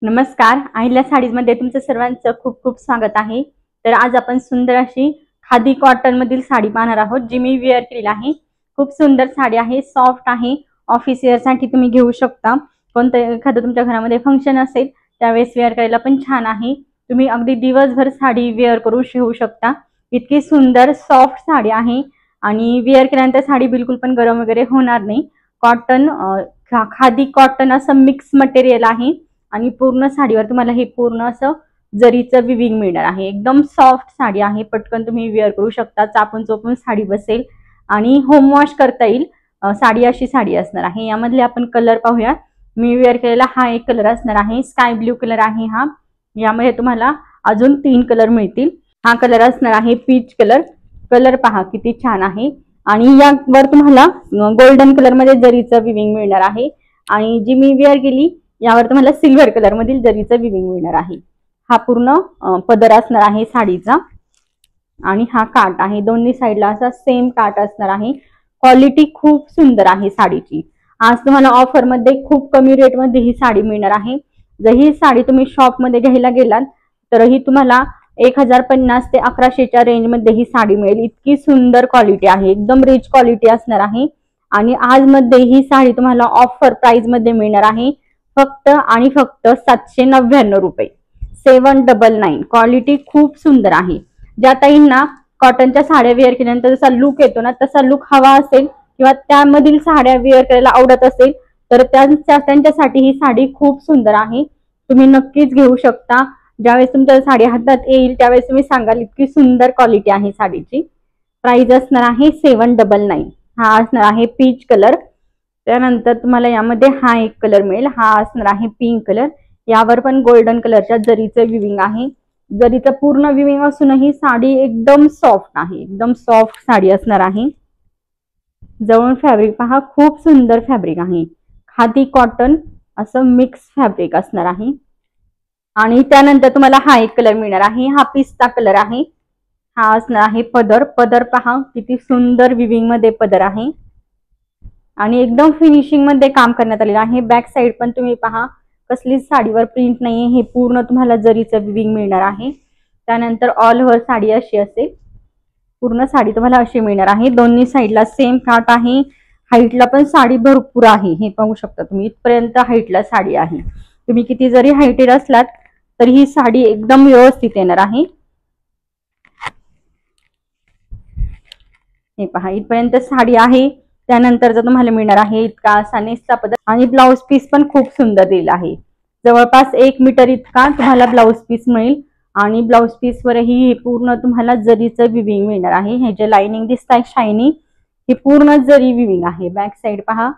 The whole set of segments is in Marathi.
नमस्कार, अहिल्या साडीजमध्ये तुमचं सर्वांचं खूप खूप स्वागत आहे। तर आज आपण सुंदर अशी खादी कॉटन मधील साडी पाहणार आहोत, जी मी वेअर केली आहे। खूप सुंदर साडी आहे, सॉफ्ट आहे, ऑफिस वेअर साठी तुम्ही घेऊ शकता। कोणतं एखादं तुमच्या घरामध्ये फंक्शन असेल त्यावेळेस वेअर करायला पण छान आहे। तुम्ही अगदी दिवसभर साडी वेअर करू शकता। इतकी सुंदर सॉफ्ट साडी आहे आणि वेअर केल्यानंतर साडी बिलकुल पण गरम वगैरे होणार नाही। कॉटन खादी कॉटन असं मिक्स मटेरियल आहे आणि पूर्ण साडीवर तुम्हाला हे पूर्ण असं जरीचं विविंग मिळणार आहे। एकदम सॉफ्ट साडी आहे, पटकन तुम्ही वेअर करू शकता, चापून चोपून साडी बसेल आणि होम वॉश करता येईल। साडी अशी साडी असणार आहे। यामधले आपण कलर पाहूया। मी वेअर केलेला हा एक कलर असणार आहे, स्काय ब्ल्यू कलर आहे हा। यामध्ये तुम्हाला अजून 3 कलर मिळतील। हा कलर असणार आहे पीच कलर। कलर पहा किती छान आहे आणि यावर तुम्हाला गोल्डन कलर मध्ये जरीचं विविंग मिळणार आहे आणि जी मी वेअर केली यावर तुम्हाला सिल्वर कलर मधील जरीचं विविंग मिळणार आहे। हा पूर्ण पदर असणार आहे साडीचा आणि हा काठ आहे, दोन्ही साइडला असा सेम काठ असणार आहे। क्वालिटी खूप सुंदर आहे साडीची। आज तुम्हाला ऑफर मध्ये खूप कमी रेट मध्ये ही साडी मिळणार आहे। जर ही साडी तुम्ही शॉप मध्ये घ्यायला गेलात तर ही तुम्हाला 1050 ते 1100च्या रेंज मध्ये ही साडी मिळेल। इतकी सुंदर क्वालिटी आहे, एकदम रिच क्वालिटी असणार आहे आणि आज मध्ये ही साडी तुम्हाला ऑफर प्राइस मध्ये मिळणार आहे फक्त आणि फक्त 799 रुपये, 799। क्वालिटी खूप सुंदर आहे। ज्या ताईंना कॉटनच्या साड्या वेअर केल्यानंतर जसा लुक येतो ना तसा लुक हवा असेल किंवा त्यामधील साड्या वेअर करायला आवडत असेल तर त्यांच्यासाठी ही साडी खूप सुंदर आहे। तुम्ही नक्कीच घेऊ शकता। ज्यावेळेस तुमच्या साडी हातात येईल त्यावेळेस तुम्ही सांगाल इतकी सुंदर क्वालिटी आहे साडीची। प्राइस असणार आहे 799। हा असणार आहे पीच कलर। त्यानंतर तुम्हाला यामध्ये हा एक कलर मिळेल, हा असणार आहे पिंक कलर। यावर पण गोल्डन कलरच्या जरीचं विविंग आहे। जरीचं पूर्ण विविंग असूनही साडी एकदम सॉफ्ट आहे, एकदम सॉफ्ट साडी असणार आहे। जवळून फॅब्रिक पहा, खूप सुंदर फॅब्रिक आहे। खादी कॉटन असं मिक्स फॅब्रिक असणार आहे आणि त्यानंतर तुम्हाला हा एक कलर मिळणार आहे, हा पिस्ता कलर आहे। हा असणार आहे पदर। पदर पहा किती सुंदर विविंग मध्ये पदर आहे आणि एकदम फिनिशिंग मध्ये काम करण्यात आलेलं आहे। बॅक साइड पण तुम्ही पहा कसली साडीवर प्रिंट नाहीये, हे पूर्ण तुम्हाला जरीचं विविंग मिळणार आहे। त्यानंतर ऑल ओव्हर साडी अशी असेल, पूर्ण साडी तुम्हाला अशी मिळणार आहे। दोन्ही साइडला सेम काठ आहे। हाईटला पण साडी भरपूर आहे, हे पाहू शकता तुम्ही, इथपर्यंत हाईटला साडी आहे। तुम्ही किती जरी हाईटेड असलात तरी ही साडी एकदम व्यवस्थित येणार आहे। हे पहा इथपर्यंत साडी आहे। त्यानंतर जर तुम्हाला मिळणार आहे इतका असा नेसचा पदर आणि ब्लाउज पीस पण खूप सुंदर दिलेला आहे। जवळपास 1 मीटर इतका तुम्हाला ब्लाउज पीस मिळेल आणि ब्लाउज पीस वरही पूर्ण तुम्हाला जरीचं विविंग मिळणार आहे। हे जे लाइनिंग दिसतंय शायनी, हे पूर्ण जरी विविंग आहे। बॅक साइड पहा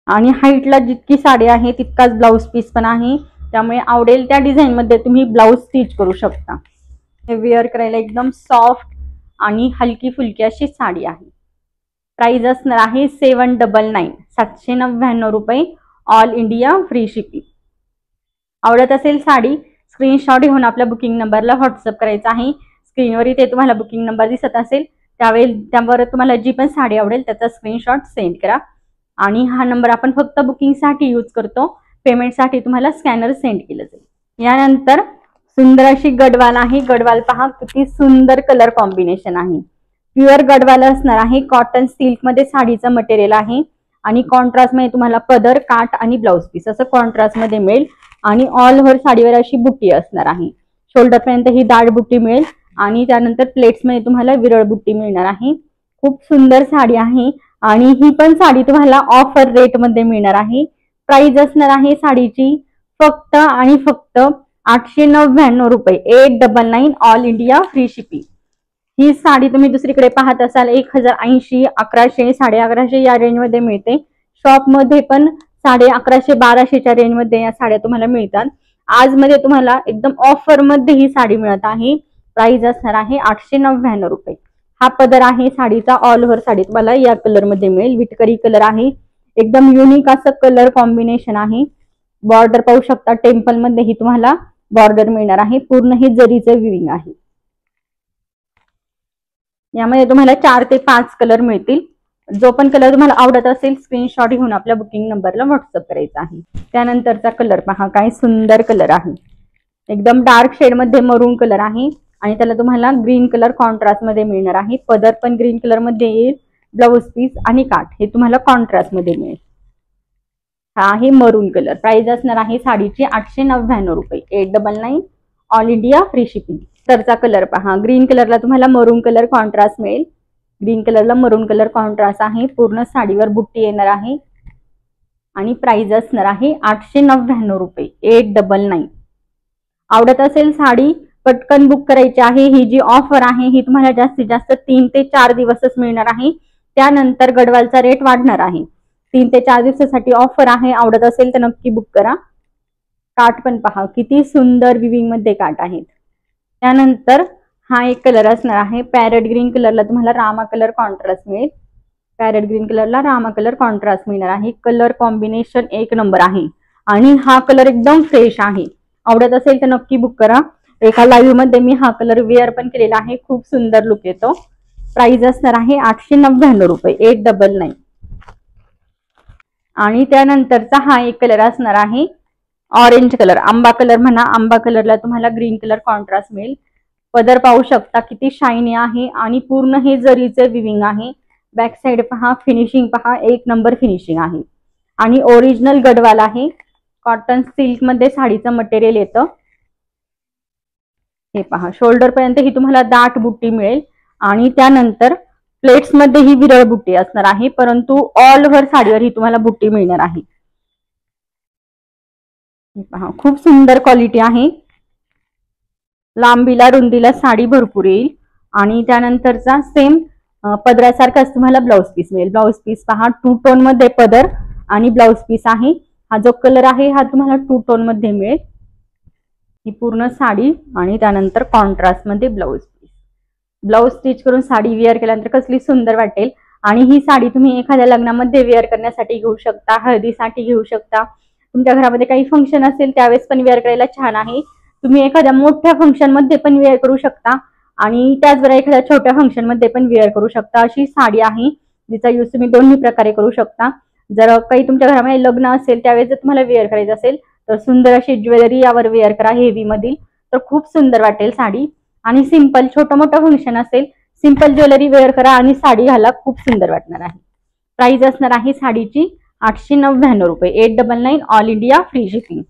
आणि हाईटला जितकी साडी आहे तितकाच ब्लाउज पीस पण आहे, त्यामुळे आवडेल त्या डिझाइन मध्ये तुम्ही ब्लाउज स्टिच करू शकता। हे वेअर करायला एकदम सॉफ्ट आणि हलकी फुलकी अशी साडी आहे। प्राइस असणार आहे 799, 799 रुपये, ऑल इंडिया फ्री शिपिंग। आवडत असेल साडी स्क्रीनशॉट घेऊन आपल्या बुकिंग नंबरला व्हॉट्सअप करायचा आहे। स्क्रीनवर इथे तुम्हाला बुकिंग नंबर दिसत असेल, त्यावर तुम्हाला जी पण साडी आवडेल त्याचा स्क्रीनशॉट सेंड करा आणि हा नंबर आपण फक्त बुकिंग साठी यूज करतो। पेमेंट साठी तुम्हाला स्कॅनर सेंड केलं जाईल। यानंतर सुंदर अशी गडवाल आहे। गडवाल पहा किती सुंदर कलर कॉम्बिनेशन आहे। प्युअर गडवाल असणार आहे। कॉटन सिल्क मध्ये साडीचं मटेरियल आहे आणि कॉन्ट्रास्ट मध्ये तुम्हाला पदर, काठ आणि ब्लाउज पीस असं कॉन्ट्रास्ट मध्ये मिळेल आणि ऑल ओव्हर साडीवर अशी बुट्टी असणार आहे। शोल्डर पर्यंत ही दाट बुट्टी मिळेल आणि त्यानंतर प्लेट्स मध्ये तुम्हाला विरळ बुट्टी मिळणार आहे। खूप सुंदर साडी आहे आणि ही पण साडी तुम्हाला ऑफर रेट मध्ये मिळणार आहे। प्राइस असणार आहे साडीची फक्त आणि फक्त 899 रुपये, 899, ऑल इंडिया फ्री शिपिंग। ही साडी तुम्ही दुसरीकडे पाहत असाल 1080, 1100, 1150 या रेंज मध्ये मिळते। शॉप मध्ये पण 1150, 1200च्या रेंज मध्ये या साड्या तुम्हाला मिळतात। आज मध्ये तुम्हाला एकदम ऑफर मध्ये ही साडी मिळत आहे। प्राइस असणार आहे 899 रुपये। हा पदर आहे साडीचा। ऑल ओव्हर साडी तुम्हाला या कलर मध्ये मिळेल, विटकरी कलर आहे। एकदम युनिक असं कलर कॉम्बिनेशन आहे। बॉर्डर पाहू शकता, टेम्पल मध्ये ही तुम्हाला बॉर्डर मिळणार आहे। पूर्ण हे जरीचं विविंग आहे। यामध्ये तुम्हाला 4 ते 5 कलर मिळतील। जो पण कलर तुम्हाला आवडत असेल स्क्रीनशॉट घेऊन आपल्या बुकिंग नंबरला व्हॉट्सअप करायचा आहे। त्यानंतरचा कलर पहा, काय सुंदर कलर आहे, एकदम डार्क शेड मध्ये मरून कलर आहे आणि त्याला तुम्हाला ग्रीन कलर कॉन्ट्रास्ट मध्ये मिळणार आहे। पदर पण ग्रीन कलर मध्ये येईल, ब्लाउज पीस आणि काठ हे तुम्हाला कॉन्ट्रास्ट मध्ये मिळेल। हा आहे मरून कलर। प्राइस असणार आहे साडीची 899 रुपये, 899 ऑल इंडिया फ्री शिपिंग। तरचा कलर पहा, ग्रीन कलरला तुम्हाला मरून कलर कॉन्ट्रास्ट मिळेल, ग्रीन कलरला मरून कलर कॉन्ट्रास्ट आहे, पूर्ण साडीवर बुट्टी येणार आहे आणि प्राइस असणार आहे 899 रुपये, 899। आवडत असेल साडी पटकन बुक करायची आहे। ही जी ऑफर आहे ही तुम्हाला जास्तीत जास्त 3 ते 4 दिवसच मिळणार आहे, त्यानंतर गडवालचा रेट वाढणार आहे। 3 ते 4 दिवसासाठी ऑफर आहे, आवडत असेल तर नक्की बुक करा। काठ पण पहा, किती सुंदर विविंग मध्ये काठ आहेत। त्यानंतर हा एक कलर असणार आहे, पॅरेट ग्रीन कलरला तुम्हाला रामा कलर कॉन्ट्रास्ट मिळेल, पॅरेट ग्रीन कलरला रामा कलर कॉन्ट्रास्ट मिळणार आहे। कलर कॉम्बिनेशन एक नंबर आहे आणि हा कलर एकदम फ्रेश आहे, आवडत असेल तर नक्की बुक करा। एका लाईव्ह मध्ये मी हा कलर वेअर पण केलेला आहे, खूप सुंदर लुक येतो। प्राइस असणार आहे 899 रुपये, 899। आणि त्यानंतरचा हा एक कलर असणार आहे ऑरेंज कलर, आंबा कलर म्हणा, आंबा कलरला तुम्हाला ग्रीन कलर कॉन्ट्रास्ट मिळेल। पदर पाहू शकता किती शायनी आहे आणि पूर्ण हे जरीचे विविंग आहे। बॅक साइड पहा, फिनिशिंग पहा, एक नंबर फिनिशिंग आहे आणि ओरिजिनल गडवाल आहे। कॉटन सिल्क मध्ये साडीचं मटेरियल येतं। हे पहा, शोल्डर पर्यंत ही तुम्हाला दाट बुट्टी मिळेल आणि त्यानंतर प्लेट्स मध्ये ही विरळ बुट्टी असणार आहे, परंतु ऑल ओव्हर साडीवर ही तुम्हाला बुट्टी मिळणार आहे। पहा, खूप सुंदर क्वालिटी आहे, लांबीला रुंदीला साडी भरपूर येईल आणि त्यानंतरचा सेम पदरासारखाच तुम्हाला ब्लाउज पीस मिळेल। ब्लाउज पीस पहा, 2 टोन मध्ये पदर आणि ब्लाउज पीस आहे। हा जो कलर आहे हा तुम्हाला 2 टोन मध्ये मिळेल। ही पूर्ण साडी आणि त्यानंतर कॉन्ट्रास्ट मध्ये ब्लाउज पीस। ब्लाउज स्टिच करून साडी वेअर केल्यानंतर कसली सुंदर वाटेल। आणि ही साडी तुम्ही एखाद्या लग्नामध्ये वेअर करण्यासाठी घेऊ शकता, हळदीसाठी घेऊ शकता, तुमच्या घरामध्ये काही फंक्शन असेल त्यावेळेस पण वेअर करायला छान आहे। तुम्ही एखाद्या मोठ्या फंक्शन मध्ये पण वेअर करू शकता आणि त्याचबरोबर एखाद्या छोट्या फंक्शन मध्ये पण वेअर करू शकता, अशी साडी आहे जिचा यूज तुम्ही दोन्ही प्रकारे करू शकता। जर काही तुमच्या घरामध्ये लग्न असेल त्यावेळेस जर तुम्हाला वेअर करायचं असेल तर सुंदर अशी ज्वेलरी यावर वेअर करा हेवी मधील, तर खूप सुंदर वाटेल साडी। आणि सिंपल छोटं मोठं फंक्शन असेल, सिंपल ज्वेलरी वेअर करा आणि साडी घाला, खूप सुंदर वाटणार आहे। प्राइस असणार आहे साडीची 899 रुपये, 899 ऑल इंडिया फ्री शिपिंग।